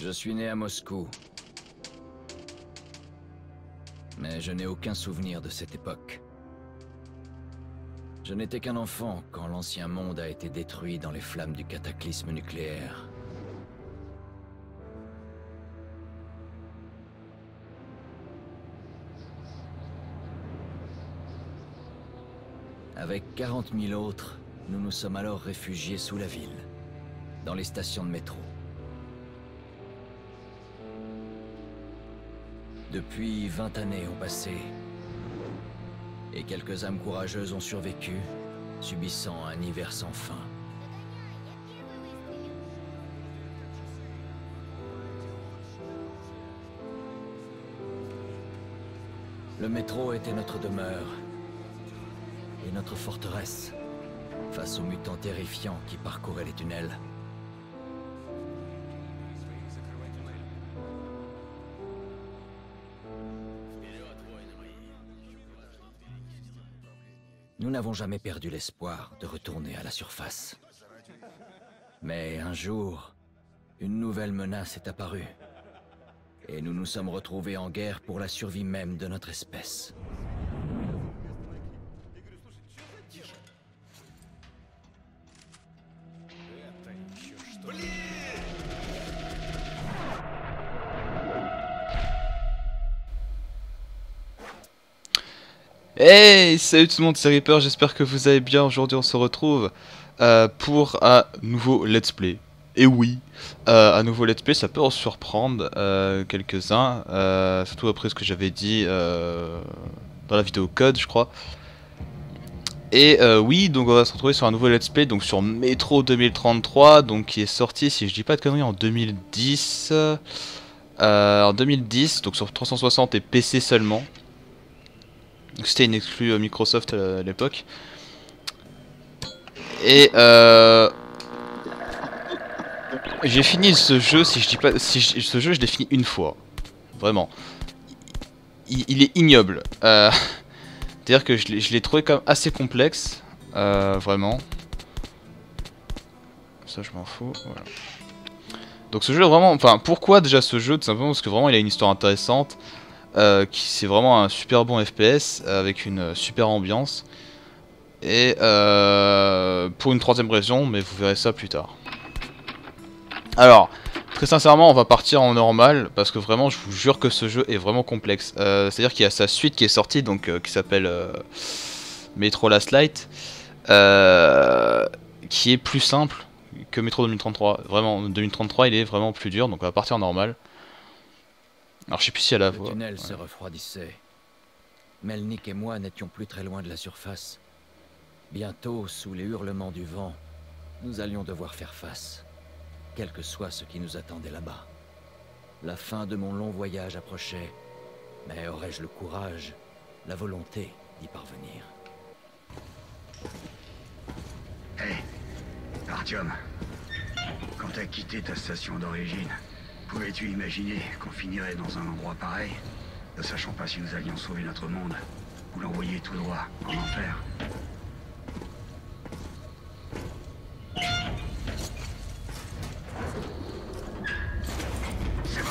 Je suis né à Moscou. Mais je n'ai aucun souvenir de cette époque. Je n'étais qu'un enfant quand l'ancien monde a été détruit dans les flammes du cataclysme nucléaire. Avec 40 000 autres, nous nous sommes alors réfugiés sous la ville, dans les stations de métro. Depuis 20 années ont passé, et quelques âmes courageuses ont survécu, subissant un hiver sans fin. Le métro était notre demeure, et notre forteresse, face aux mutants terrifiants qui parcouraient les tunnels. Nous n'avons jamais perdu l'espoir de retourner à la surface. Mais un jour, une nouvelle menace est apparue. Et nous nous sommes retrouvés en guerre pour la survie même de notre espèce. Hey, salut tout le monde, c'est Reaper, j'espère que vous allez bien. Aujourd'hui on se retrouve pour un nouveau let's play. Et oui, un nouveau let's play, ça peut en surprendre quelques-uns, surtout après ce que j'avais dit dans la vidéo code, je crois. Et oui, donc on va se retrouver sur un nouveau let's play, donc sur Metro 2033, donc qui est sorti, si je dis pas de conneries, en 2010. Donc sur 360 et PC seulement. C'était une exclue Microsoft à l'époque. Et j'ai fini ce jeu, si je dis pas, ce jeu je l'ai fini une fois, vraiment. Il est ignoble. C'est-à-dire que je l'ai trouvé quand même assez complexe, vraiment. Ça je m'en fous. Voilà. Donc ce jeu vraiment, enfin pourquoi déjà ce jeu? Tout simplement parce que vraiment il a une histoire intéressante. C'est vraiment un super bon FPS avec une super ambiance. Et pour une troisième raison, mais vous verrez ça plus tard. Alors, très sincèrement, on va partir en normal parce que vraiment, je vous jure que ce jeu est vraiment complexe. C'est-à-dire qu'il y a sa suite qui est sortie, donc qui s'appelle Metro Last Light, qui est plus simple que Metro 2033. Vraiment, 2033, il est vraiment plus dur, donc on va partir en normal. Alors je sais plus si elle a la voix. Le tunnel se refroidissait. Melnik et moi n'étions plus très loin de la surface. Bientôt, sous les hurlements du vent, nous allions devoir faire face, quel que soit ce qui nous attendait là-bas. La fin de mon long voyage approchait, mais aurais-je le courage, la volonté d'y parvenir? Hé, Artyom, quand t'as quitté ta station d'origine, pouvais-tu imaginer qu'on finirait dans un endroit pareil, ne sachant pas si nous allions sauver notre monde ou l'envoyer tout droit en enfer? C'est bon.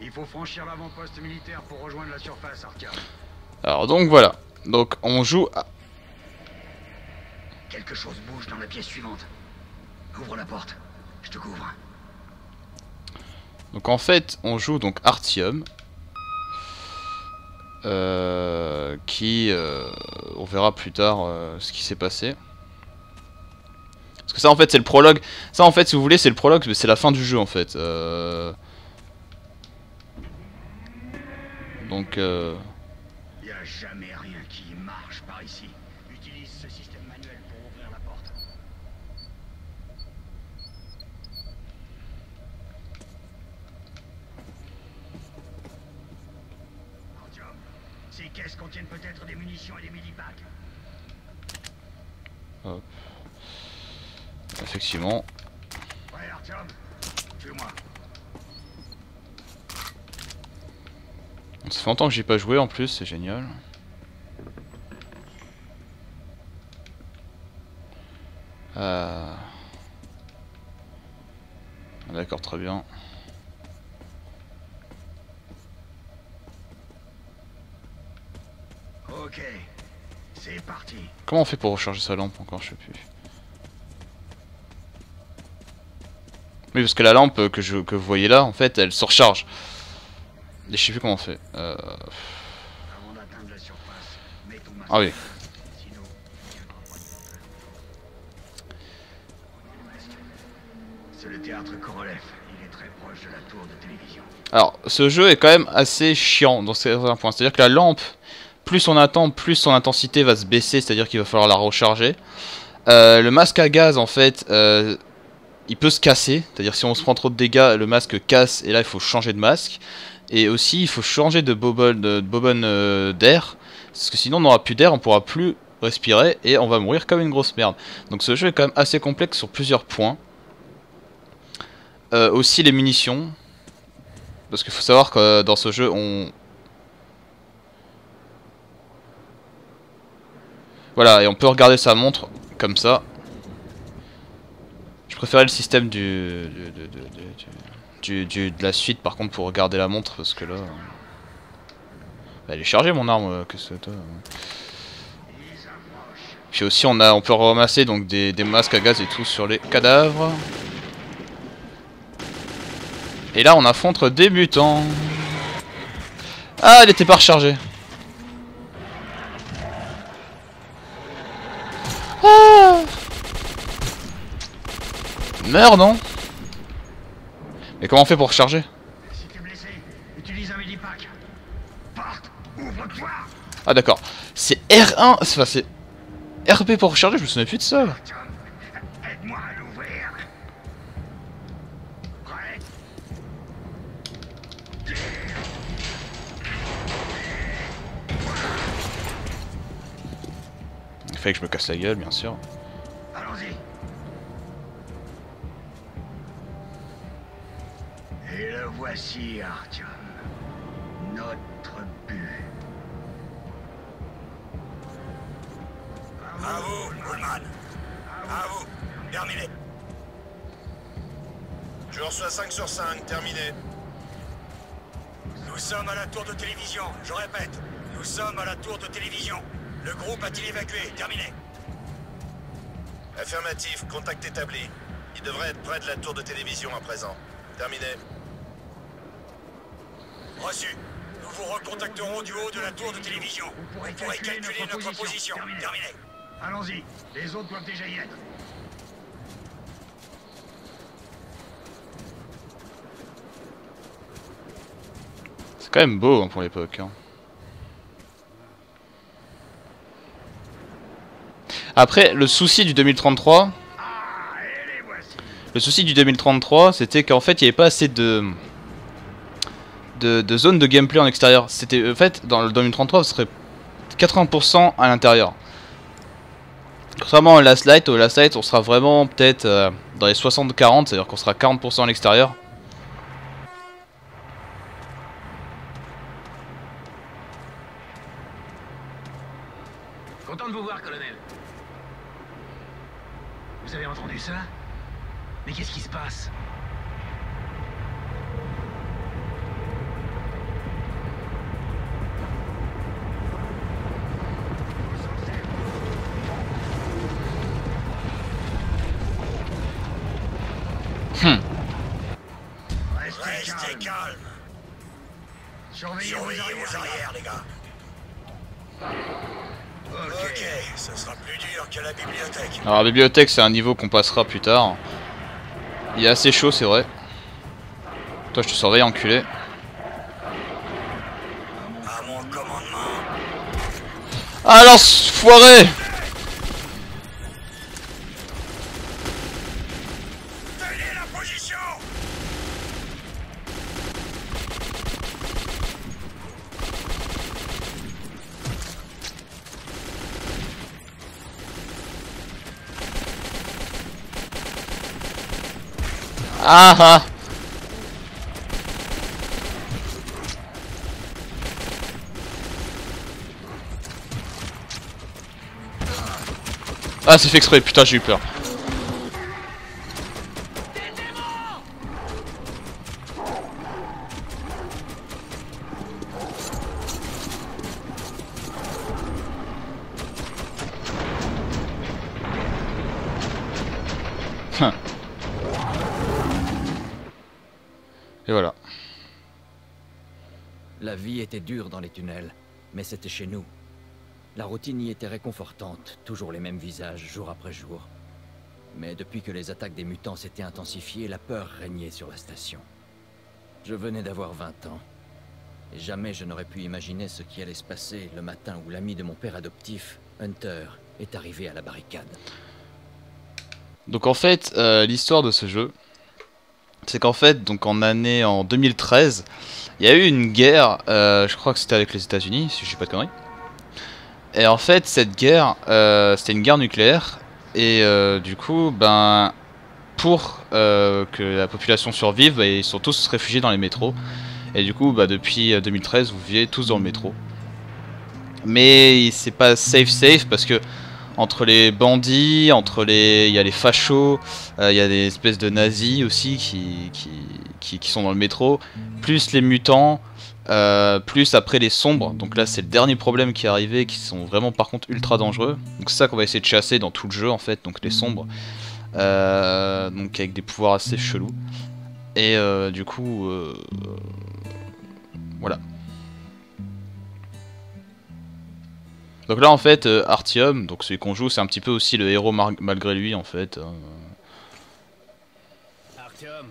Il faut franchir l'avant-poste militaire pour rejoindre la surface, Artyom. Alors donc voilà, donc on joue à... Quelque chose bouge dans la pièce suivante. Ouvre la porte, je te couvre. Donc en fait, on joue donc Artyom, qui, on verra plus tard ce qui s'est passé. Parce que ça en fait c'est le prologue. Ça en fait si vous voulez c'est le prologue, mais c'est la fin du jeu en fait. Donc Y a jamais rien qui marche par ici. Utilise ce système manuel pour ouvrir la porte. Artyom, ces caisses contiennent peut-être des munitions et des mini-packs. hop. Effectivement. Ouais, Artyom, suis-moi. Ça fait longtemps que j'ai pas joué en plus, c'est génial. D'accord, très bien. Ok, c'est parti. Comment on fait pour recharger sa lampe encore, je sais plus. Oui, parce que la lampe que vous voyez là, en fait, elle se recharge. Et je sais plus comment on fait. Avant d'atteindre la surface, mets ton masque. Ah oui. Sinon, tu ne viendras pas de c'est le théâtre Korolev. Il est très proche de la tour de télévision. Alors, ce jeu est quand même assez chiant dans certains points. C'est-à-dire que la lampe, plus on attend, plus son intensité va se baisser, c'est-à-dire qu'il va falloir la recharger. Le masque à gaz, en fait, il peut se casser. C'est-à-dire si on se prend trop de dégâts, le masque casse, et là il faut changer de masque. Et aussi, il faut changer de bobonne d'air, parce que sinon on n'aura plus d'air, on pourra plus respirer, et on va mourir comme une grosse merde. Donc ce jeu est quand même assez complexe sur plusieurs points. Aussi les munitions. Parce qu'il faut savoir que dans ce jeu, voilà, et on peut regarder sa montre comme ça. Je préférais le système de la suite par contre pour regarder la montre parce que là... elle est chargée mon arme, que c'est toi. Puis aussi on peut ramasser donc des masques à gaz et tout sur les cadavres. Et là on affronte débutant. Ah, elle était pas rechargée. Ah, meurs non? Mais comment on fait pour recharger? Si t'es blessé, utilise un medipack. Porte, ouvre-toi. Ah d'accord. C'est R1, enfin c'est RP pour recharger, je me souviens plus de ça. Aide-moi à l'ouvrir. Prêt? Il fallait que je me casse la gueule, bien sûr. Allons-y. Et le voici, Artyom. Notre but. À vous, Goldman. À vous. Terminé. Je reçois 5 sur 5, terminé. Nous sommes à la tour de télévision. Je répète, nous sommes à la tour de télévision. Le groupe a-t-il évacué? Terminé. Affirmatif, contact établi. Il devrait être près de la tour de télévision à présent. Terminé. Reçu. Nous vous recontacterons du haut de la tour de télévision. Vous pourrez calculer notre position. Terminé. Allons-y. Les autres doivent déjà y être. C'est quand même beau hein, pour l'époque. Hein. Après, le souci du 2033... Le souci du 2033, c'était qu'en fait, il n'y avait pas assez de zones de gameplay en extérieur. C'était, en fait, dans le 2033, ce serait 80% à l'intérieur. Contrairement au Last Light, on sera vraiment peut-être dans les 60-40, c'est-à-dire qu'on sera 40% à l'extérieur. Content de vous voir, colonel. Vous avez entendu ça? Mais qu'est-ce qui se passe? Restez calme. Surveillez vos arrières, les gars. Ok, ce sera plus dur que la bibliothèque. Alors la bibliothèque, c'est un niveau qu'on passera plus tard. Il est assez chaud, c'est vrai. Toi, je te surveille, enculé. À mon commandement. Alors, foiré! Tenez la position. Ah ah! Ah, c'est fait exprès, putain, j'ai eu peur. Et voilà. La vie était dure dans les tunnels, mais c'était chez nous. La routine y était réconfortante, toujours les mêmes visages, jour après jour. Mais depuis que les attaques des mutants s'étaient intensifiées, la peur régnait sur la station. Je venais d'avoir 20 ans. Et jamais je n'aurais pu imaginer ce qui allait se passer le matin où l'ami de mon père adoptif, Hunter, est arrivé à la barricade. Donc en fait, l'histoire de ce jeu, c'est qu'en fait, donc en 2013, il y a eu une guerre, je crois que c'était avec les États-Unis, si je dis pas de conneries. Et en fait, cette guerre, c'était une guerre nucléaire. Et du coup, ben, pour que la population survive, bah, ils sont tous réfugiés dans les métros. Et du coup, bah, depuis 2013, vous vivez tous dans le métro. Mais c'est pas safe parce que entre les bandits, il y a les fachos, il y a des espèces de nazis aussi qui sont dans le métro, plus les mutants, plus après les sombres. Donc là c'est le dernier problème qui est arrivé, qui sont vraiment par contre ultra dangereux. Donc c'est ça qu'on va essayer de chasser dans tout le jeu en fait, donc les sombres, donc avec des pouvoirs assez chelous. Et du coup, voilà. Donc là en fait Artyom, donc celui qu'on joue, c'est un petit peu aussi le héros malgré lui en fait. Artyom,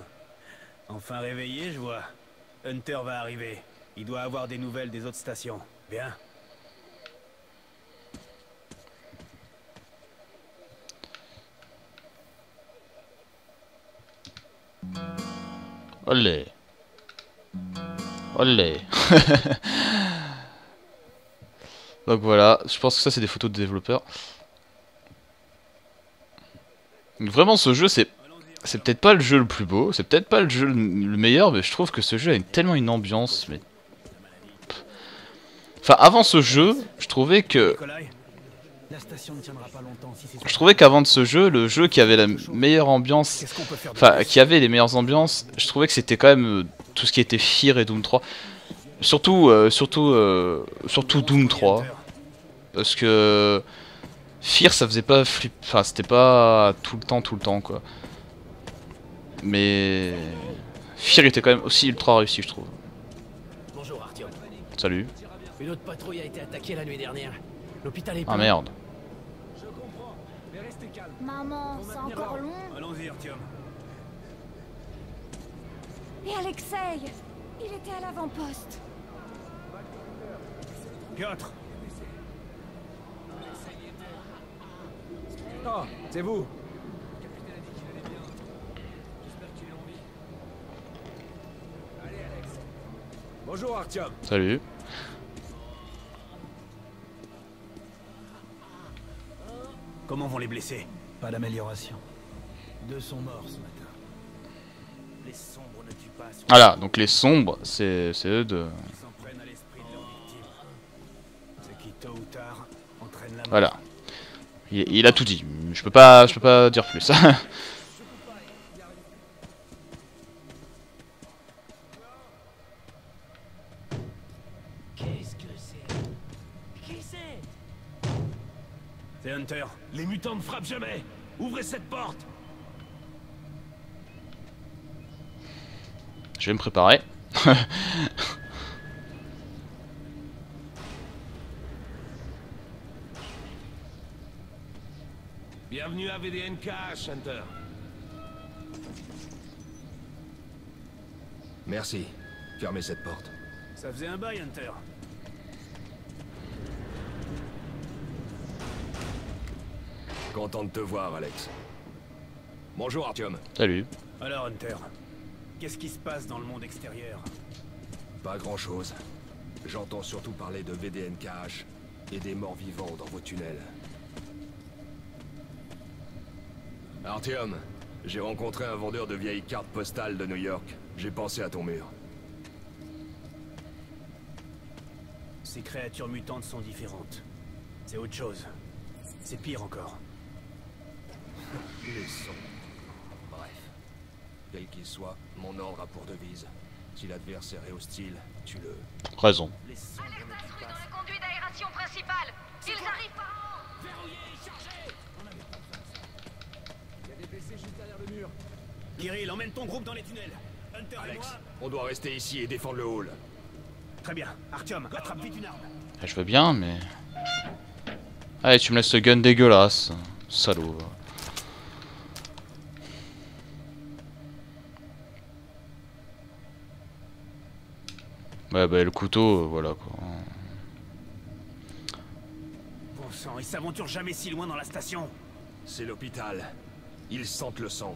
enfin réveillé je vois. Hunter va arriver. Il doit avoir des nouvelles des autres stations. Bien. Olé. Olé. Donc voilà, je pense que ça c'est des photos de développeurs. Donc vraiment ce jeu c'est peut-être pas le jeu le plus beau, c'est peut-être pas le jeu le meilleur, mais je trouve que ce jeu a tellement une ambiance. Mais... Enfin avant ce jeu, je trouvais que... Je trouvais qu'avant de ce jeu, le jeu qui avait la meilleure ambiance, enfin qui avait les meilleures ambiances, je trouvais que c'était quand même tout ce qui était Fear et Doom 3. Surtout Doom 3. Parce que Fear ça faisait pas flip, enfin c'était pas tout le temps quoi. Mais Fear était quand même aussi ultra réussi je trouve. Bonjour Artyom. Salut. Une autre patrouille a été attaquée la nuit dernière. L'hôpital est plein. Ah merde. Je comprends, mais restez calme. Maman, c'est encore long. Allons-y Artyom. Et Alexei, il était à l'avant-poste. Piotr. Oh, c'est vous. Bonjour Artyom. Salut. Comment vont les blessés? Pas d'amélioration. 2 sont morts ce matin. Les sombres ne tuent pas. Voilà, donc les sombres, c'est eux de... Ils s'en prennent à l'esprit de leurs victimes. Ce qui tôt ou tard entraîne la mort. Voilà. Il a tout dit. Je peux pas dire plus. Qu'est-ce que c'est? Qui c'est? C'est Hunter. Les mutants ne frappent jamais. Ouvrez cette porte. Je vais me préparer. Bienvenue à VDNKH, Hunter. Merci. Fermez cette porte. Ça faisait un bail Hunter. Content de te voir, Alex. Bonjour, Artyom. Salut. Alors Hunter, qu'est-ce qui se passe dans le monde extérieur? Pas grand-chose. J'entends surtout parler de VDNKH et des morts vivants dans vos tunnels. Artyom, j'ai rencontré un vendeur de vieilles cartes postales de New York. J'ai pensé à ton mur. Ces créatures mutantes sont différentes. C'est autre chose. C'est pire encore. Les sons. Bref. Quel qu'il soit, mon ordre a pour devise. Si l'adversaire est hostile, tue-le. Raison. Les sombres ne tuent pas. le conduit d'aération principal. Ils arrivent par Kirill, emmène ton groupe dans les tunnels. Hunter et Alex, moi... on doit rester ici et défendre le hall. Très bien. Artyom, attrape vite une arme. Je veux bien, mais... Allez, tu me laisses ce gun dégueulasse. Salaud. Ouais, bah le couteau, voilà quoi. Bon sang, ils s'aventurent jamais si loin dans la station. C'est l'hôpital. Ils sentent le sang.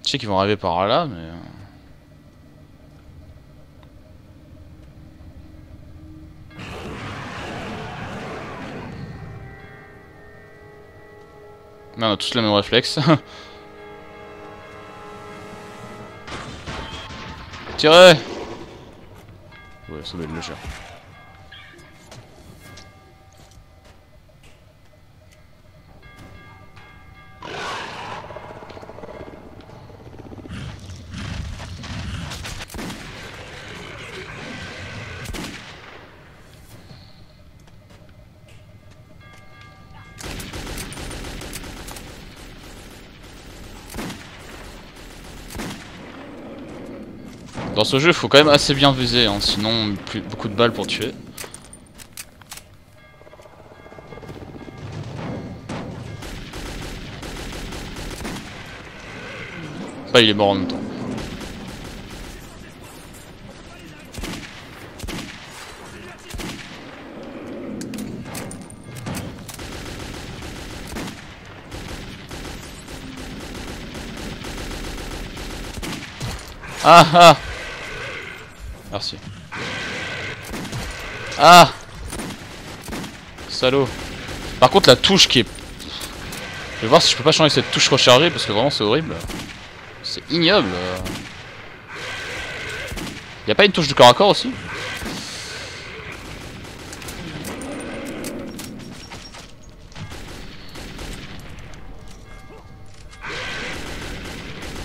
Je sais qu'ils vont arriver par là, mais... Mais on a tous le même réflexe. Tirez! Ouais, ça va être léger. Dans ce jeu, il faut quand même assez bien viser, hein, sinon plus beaucoup de balles pour tuer. Bah, il est mort en même temps. Ah ah! Merci. Ah! Salaud. Par contre la touche qui est... Je vais voir si je peux pas changer cette touche rechargée parce que vraiment c'est horrible. C'est ignoble. Y'a pas une touche de corps à corps aussi?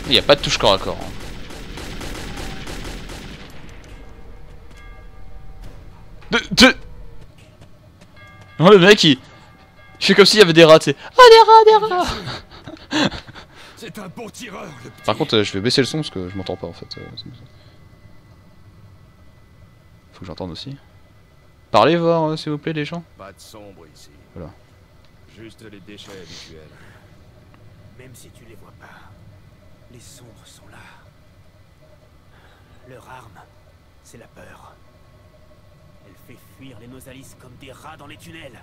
Il n'y a pas de touche corps à corps. Hein. Non, le mec il fait comme s'il y avait des rats, tu sais. Ah, des rats! C'est un bon tireur, le petit. Par contre, je vais baisser le son parce que je m'entends pas en fait. Faut que j'entende aussi. Parlez voir, s'il vous plaît, les gens. Pas de sombre ici. Voilà. Juste les déchets habituels. Même si tu les vois pas, les sombres sont là. Leur arme, c'est la peur. Elle fait fuir les Nosalis comme des rats dans les tunnels.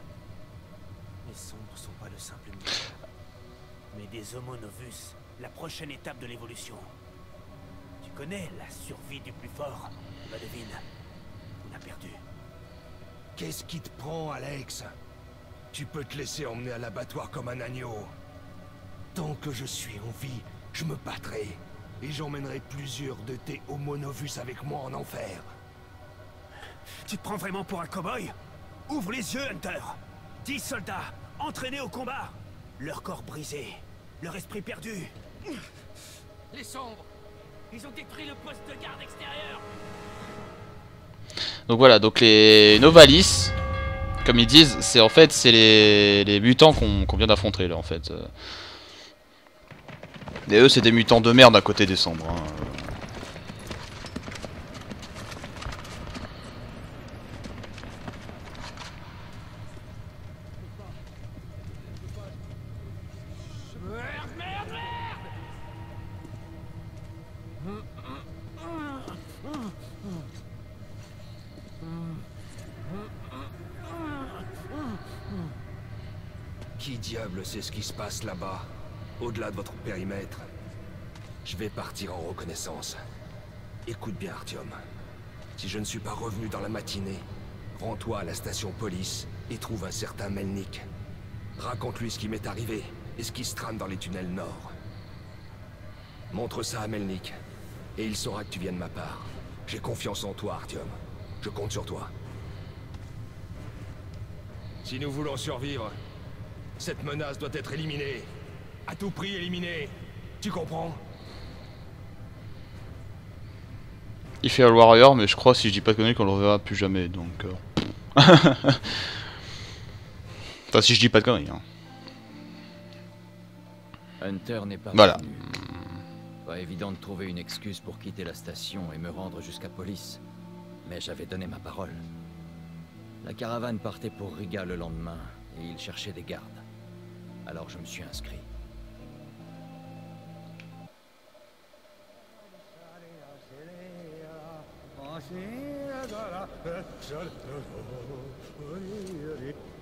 Les sombres sont pas de simples mutants, mais des Homo Novus, la prochaine étape de l'évolution. Tu connais la survie du plus fort? Bah devine, on a perdu. Qu'est-ce qui te prend, Alex? Tu peux te laisser emmener à l'abattoir comme un agneau. Tant que je suis en vie, je me battrai. Et j'emmènerai plusieurs de tes Homo Novus avec moi en enfer. Tu te prends vraiment pour un cow-boy? Ouvre les yeux, Hunter! 10 soldats, entraînés au combat. Leur corps brisé, leur esprit perdu. Les sombres, ils ont détruit le poste de garde extérieur. Donc voilà, donc les Novalis, comme ils disent, c'est en fait c'est les mutants qu'on vient d'affronter là en fait. Et eux c'est des mutants de merde à côté des sombres. Hein. Qui diable sait ce qui se passe là-bas, au-delà de votre périmètre? Je vais partir en reconnaissance. Écoute bien, Artyom. Si je ne suis pas revenu dans la matinée, rends-toi à la station police et trouve un certain Melnik. Raconte-lui ce qui m'est arrivé et ce qui se trame dans les tunnels nord. Montre ça à Melnik, et il saura que tu viens de ma part. J'ai confiance en toi, Artyom. Je compte sur toi. Si nous voulons survivre, cette menace doit être éliminée. À tout prix éliminée. Tu comprends? Il fait le Warrior, mais je crois, si je dis pas de conneries, qu'on le reverra plus jamais, donc... Enfin, si je dis pas de conneries. Hein. Hunter n'est pas Voilà. revenu. Pas évident de trouver une excuse pour quitter la station et me rendre jusqu'à Police. Mais j'avais donné ma parole. La caravane partait pour Riga le lendemain, et il cherchait des gardes. Alors je me suis inscrit.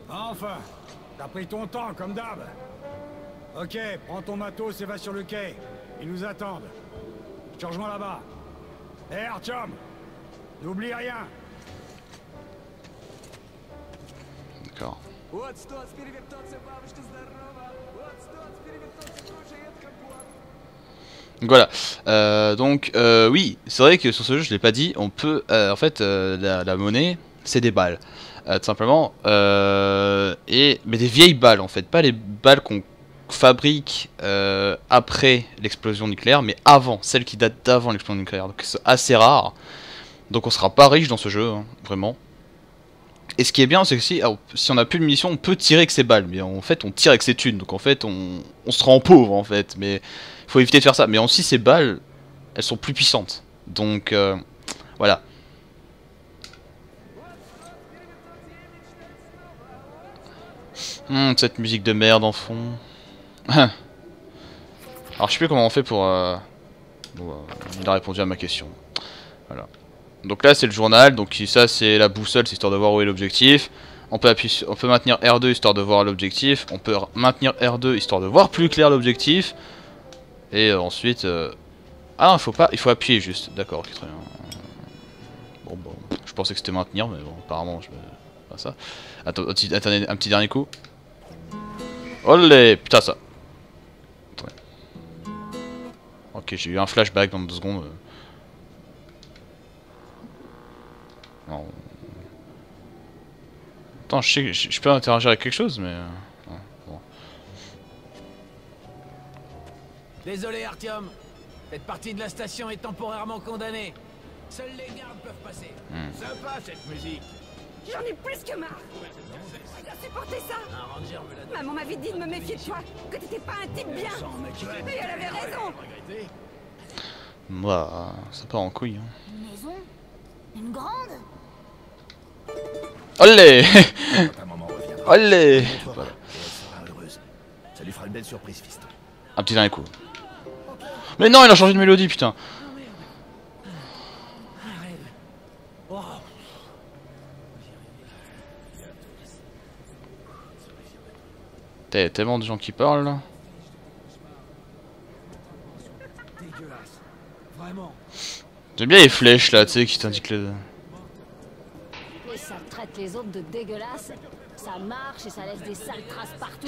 Enfin, t'as pris ton temps, comme d'hab. Ok, prends ton matos et va sur le quai. Ils nous attendent. Je te rejoins là-bas. Hé, Artyom, n'oublie rien. D'accord. Donc voilà. Oui, c'est vrai que sur ce jeu, je l'ai pas dit, on peut, en fait, la monnaie, c'est des balles, tout simplement, mais des vieilles balles en fait, pas les balles qu'on fabrique après l'explosion nucléaire, mais avant, celles qui datent d'avant l'explosion nucléaire. Donc c'est assez rare. Donc on sera pas riche dans ce jeu, hein, vraiment. Et ce qui est bien, c'est que si on a plus de munitions, on peut tirer avec ces balles, mais en fait on tire avec ses thunes, donc en fait on se rend pauvre en fait, mais il faut éviter de faire ça. Mais aussi ces balles, elles sont plus puissantes, donc voilà. Cette musique de merde en fond. Alors je sais plus comment on fait pour... il a répondu à ma question. Voilà. Donc là c'est le journal, donc ça c'est la boussole, c'est histoire de voir où est l'objectif. On peut maintenir R2 histoire de voir l'objectif. On peut maintenir R2 histoire de voir plus clair l'objectif. Et ensuite... Ah non, il faut appuyer juste. D'accord, ok, très bien. Bon, je pensais que c'était maintenir, mais bon, apparemment je pas ça. Attendez, un petit dernier coup. Olé, putain ça. Attendez. Ok, j'ai eu un flashback dans 2 secondes. Non. Attends, je peux interagir avec quelque chose, mais... Non, bon. Désolé, Artyom. Cette partie de la station est temporairement condamnée. Seuls les gardes peuvent passer. Sympa, cette musique. J'en ai plus que marre. Je dois supporter ça. Un ranger me l'a donné. Maman m'avait dit de me méfier de toi, que t'étais pas un type bien. Et elle avait raison. Bah, ça part en couille. Hein. Une maison? Une grande? Olé. Ta maman reviendra. Olé. Voilà. Et elle sera heureuse. Ça lui fera une belle surprise, fiston. Un petit dernier coup. Mais non, il a changé de mélodie, putain. T'as tellement de gens qui parlent là. Dégueulasse. Vraiment. J'aime bien les flèches là, tu sais, qui t'indiquent le... Et ça traite les autres de dégueulasses. Ça marche et ça laisse des sales traces partout.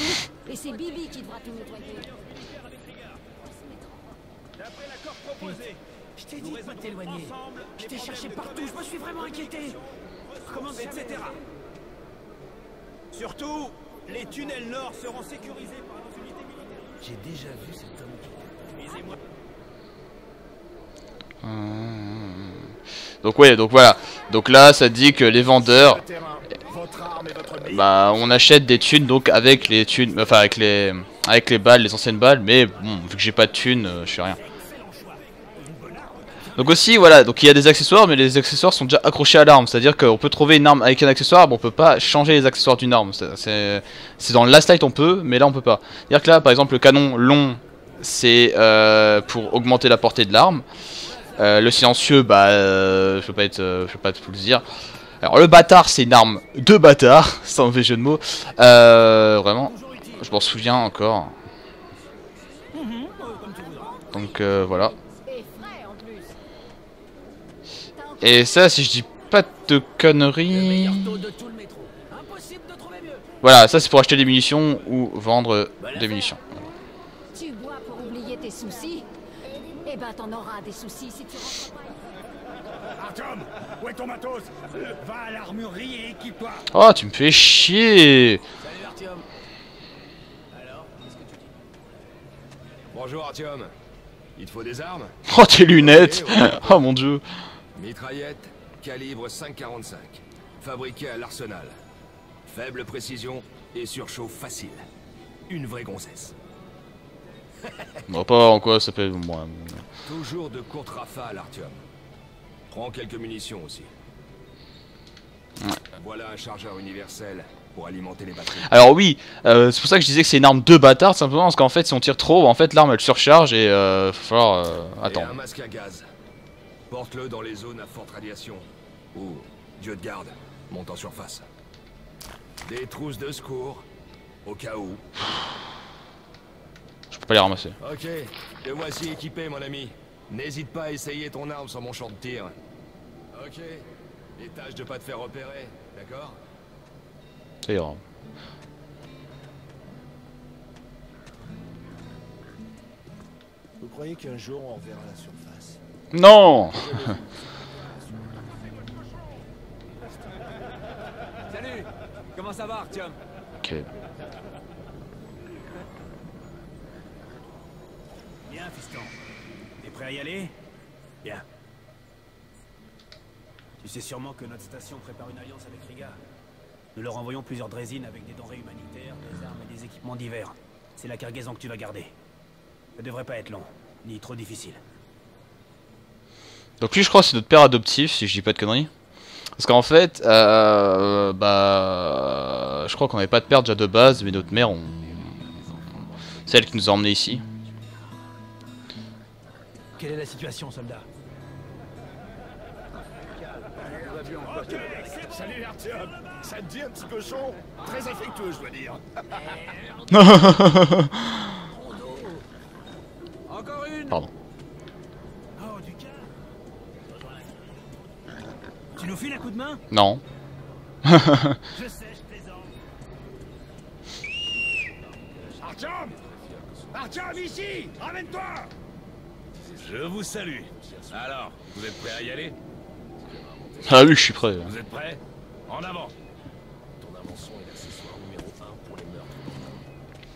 Et c'est Bibi qui devra tout nettoyer. D'après l'accord proposé, je t'ai dit de pas t'éloigner. Je t'ai cherché partout, je me suis vraiment inquiété. Recommence, etc. Surtout, les tunnels nord seront sécurisés par nos unités militaires. J'ai déjà vu cet homme qui... Visez-moi. Donc ouais, donc voilà. Donc là, ça dit que les vendeurs... Bah, on achète des thunes donc avec les thunes... Enfin, avec les balles, les anciennes balles. Mais bon, vu que j'ai pas de thunes, je fais rien. Donc aussi, voilà, donc il y a des accessoires, mais les accessoires sont déjà accrochés à l'arme. C'est-à-dire qu'on peut trouver une arme avec un accessoire, mais on peut pas changer les accessoires d'une arme. C'est dans le Last Light on peut, mais là on peut pas. C'est-à-dire que là, par exemple, le canon long, c'est pour augmenter la portée de l'arme. Le silencieux, bah, je peux pas tout le dire. Alors le bâtard, c'est une arme de bâtard, sans mauvais jeu de mots. Vraiment, je m'en souviens encore. Donc voilà. Et ça, si je dis pas de conneries... Voilà, ça c'est pour acheter des munitions ou vendre des munitions. Tu bois pour oublier tes soucis? Eh ben t'en auras des soucis si tu rentres pas. Artyom, où est ton matos? Va à l'armurerie et équipe-toi. Oh, tu me fais chier. Salut, Artyom. Alors, qu'est-ce que tu dis? Bonjour, Artyom. Il te faut des armes? Oh, tes lunettes. Oh mon dieu. Mitraillette, calibre 5,45. Fabriquée à l'arsenal. Faible précision Et surchauffe facile. Une vraie gonzesse. On va pas voir en quoi ça peut... Bon, Toujours de courtes rafales, Artyom. Prends quelques munitions aussi. Ouais. Voilà un chargeur universel pour alimenter les batteries. Alors oui, c'est pour ça que je disais que c'est une arme de bâtard, simplement parce qu'en fait si on tire trop, en fait l'arme elle surcharge et va falloir Et attendre. un masque à gaz. Porte-le dans les zones à forte radiation. Ou, Dieu de garde, monte en surface. Des trousses de secours, au cas où. Je peux pas les ramasser. Ok, te voici équipé, mon ami. N'hésite pas à essayer ton arme sur mon champ de tir. Ok, et tâche de pas te faire repérer, d'accord? Ça ira. Vous croyez qu'un jour on reverra la surface? Non. Salut. Comment ça va, Artyom? Ok. Bien, fiston. T'es prêt à y aller? Bien. Tu sais sûrement que notre station prépare une alliance avec Riga. Nous leur envoyons plusieurs drésines avec des denrées humanitaires, des armes et des équipements divers. C'est la cargaison que tu vas garder. Ça devrait pas être long, ni trop difficile. Donc lui je crois que c'est notre père adoptif si je dis pas de conneries. Parce qu'en fait, je crois qu'on avait pas de père déjà de base, mais notre mère, c'est elle qui nous a emmenés ici. Quelle est la situation, soldat? Salut Artyom. Ça te dit un petit cochon? Très affectueux, je dois dire. Encore une. Pardon. Oh, du calme. Tu nous files un coup de main? Non. Je sais, je plaisante. Artyom! Artyom, ici! Ramène-toi! Je vous salue. Alors, vous êtes prêts à y aller? Ah oui, je suis prêt. Vous êtes prêts? En avant.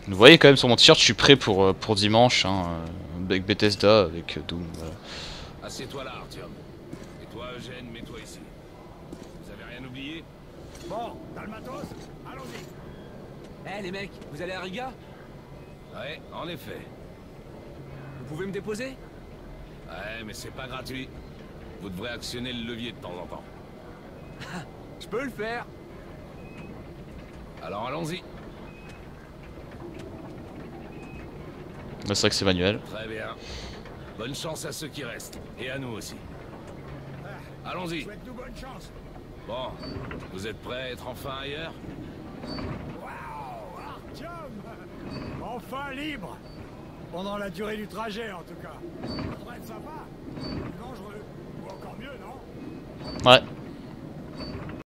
Vous voyez quand même sur mon t-shirt, je suis prêt pour dimanche, hein, avec Bethesda, avec Doom. Voilà. Assieds-toi là, Artyom. Et toi, Eugène, mets-toi ici. Vous avez rien oublié? Bon, t'as le matos? Allons-y! Eh les mecs, vous allez à Riga? Ouais, en effet. Vous pouvez me déposer? Ouais, mais c'est pas gratuit. Vous devrez actionner le levier de temps en temps. Je peux le faire. Alors allons-y. C'est vrai que c'est manuel. Très bien. Bonne chance à ceux qui restent. Et à nous aussi. Allons-y. Souhaite-nous bonne chance! Bon, vous êtes prêts à être enfin ailleurs? Waouh! Artyom! Enfin libre! Pendant la durée du trajet, en tout cas. Ça devrait être sympa. Dangereux. Ou encore mieux, non? Ouais.